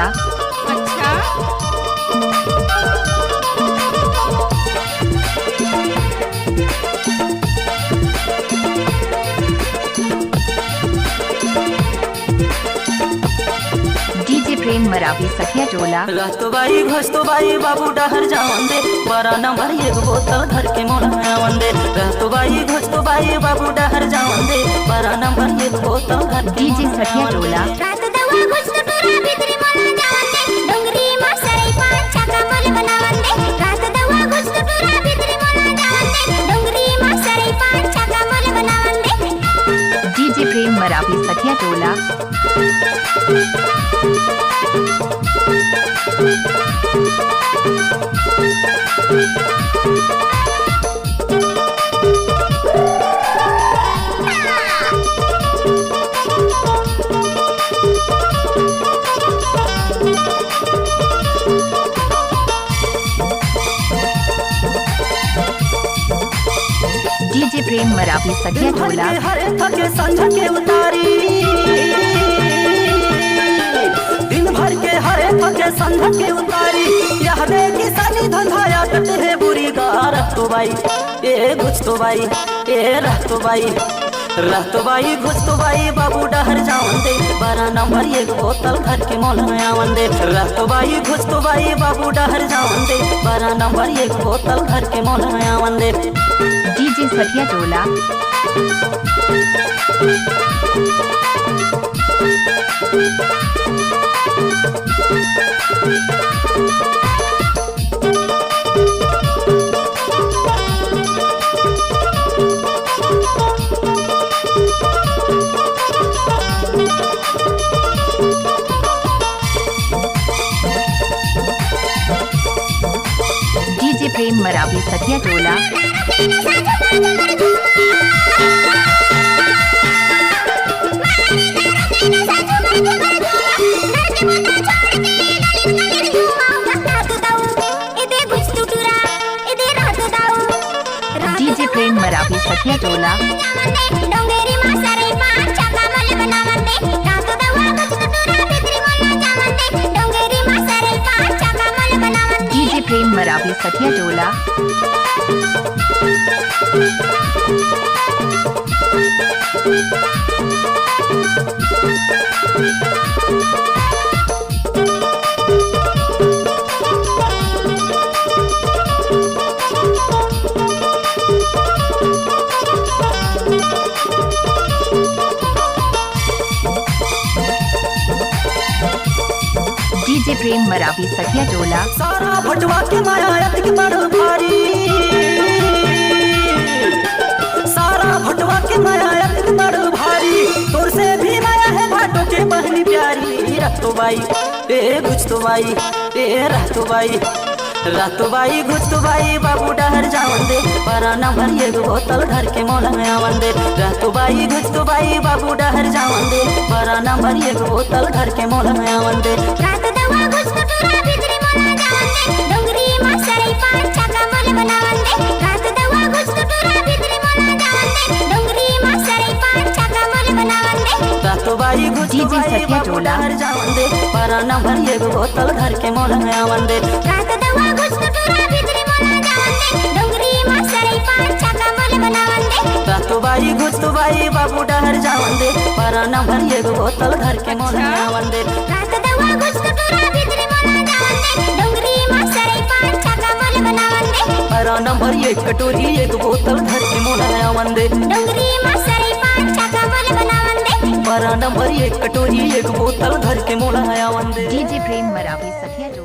टोला। अच्छा डीजे प्रेम मरावी सखिया टोला। रहतो बाई घोस्तो बाई बाबू डहर जावन दे, बड़ा नंबर एक बोतल धर के मोलावन दे। रहतो बाई घोस्तो बाई बाबू डहर जावन दे, बड़ा नंबर एक बोतल धर के डीजे सखिया टोला। रात दवा घुसतो टोरा भितरी मोला जावन दे, डोंगरी मा सरई पान छका मोल बनावन दे। रात दवा घुसतो टोरा भितरी मोला जावन दे, डोंगरी मा सरई पान छका मोल बनावन दे। डीजे प्रेम मरावी सखिया टोला। डीजे प्रेम मरावी सखिया टोला। हरे थके संझ के उतारी, दिन भर के हरे थके संझ के उतारी। यह दे किसानी धंधाया कटे है बुरी गा। रहतो बाई ए घुसतो बाई ए रहतो बाई रहतो बाई घुसतो बाई बाबू डहर जावन दे, बड़ा नंबर एक बोतल घर के मोल में आवन दे। रहतो बाई घुसतो बाई बाबू डहर जावन दे, बड़ा नंबर एक बोतल घर के मोल में आवन दे। डीजे सखिया टोला। डीजे प्रेम मरावी सखिया टोला। डीजे प्रेम मरावी सखिया टोला। डोंगरी मा सरई पान छका मोल बनावन दे। रात दवा घुसतो टोरा भितरी मोला जावन दे, डोंगरी मा सरई पान छका मोल बनावन दे। डीजे प्रेम मरावी सखिया टोला। डीजे प्रेम मरावी सखिया टोला। सारा भटवा के माया के बड़ भारी, सारा भटवा के माया के बड़ भारी। तोर से भी माया है भाटो के बहनी प्यारी। रहतो बाई ए घुसतो बाई ए रहतो बाई रहतो बाई घुसतो बाई बाबू डहर जावन दे, बड़ा नंबर एक बोतल घर के मोल में आवन दे। रहतो बाई घुसतो बाई बाबू डहर जावन दे, बड़ा नंबर एक बोतल घर के मोल में आवन दे। रात दवा घुसतो टोरा भितरी मोला जावन दे, डोंगरी मा सरई पान छका मोल बनावन दे। रात दवा घुसतो टोरा भितरी मोला जावन दे, डोंगरी मा सरई पान छका मोल बनावन दे। रहतो बाई घुसतो डीजे बाई सखिया बाबू टोला। डहर जावन दे, बड़ा नंबर एक बोतल घर के मोल में आवन दे। रात दवा घुसतो टोरा भितरी मोला जावन दे, डोंगरी मा सरई पान छका मोल बनावन दे। रहतो बाई घुसतो बाई बाबू डहर जावन दे, बड़ा नंबर एक बोतल घर के मोल में आवन दे। रात दवा घुसतो टोरा भितरी मोला जावन दे, डोंगरी मा सरई पान छका मोल बनावन दे। बड़ा नंबर एक कटोरी एक बोतल घर के मोल में आवन दे। डोंगरी मा सरई पान छका मोल बनावन दे। बड़ा नंबर एक कटोरी एक बोतल घर के मोल में आवन दे। डीजे प्रेम मरावी सखिया टोला।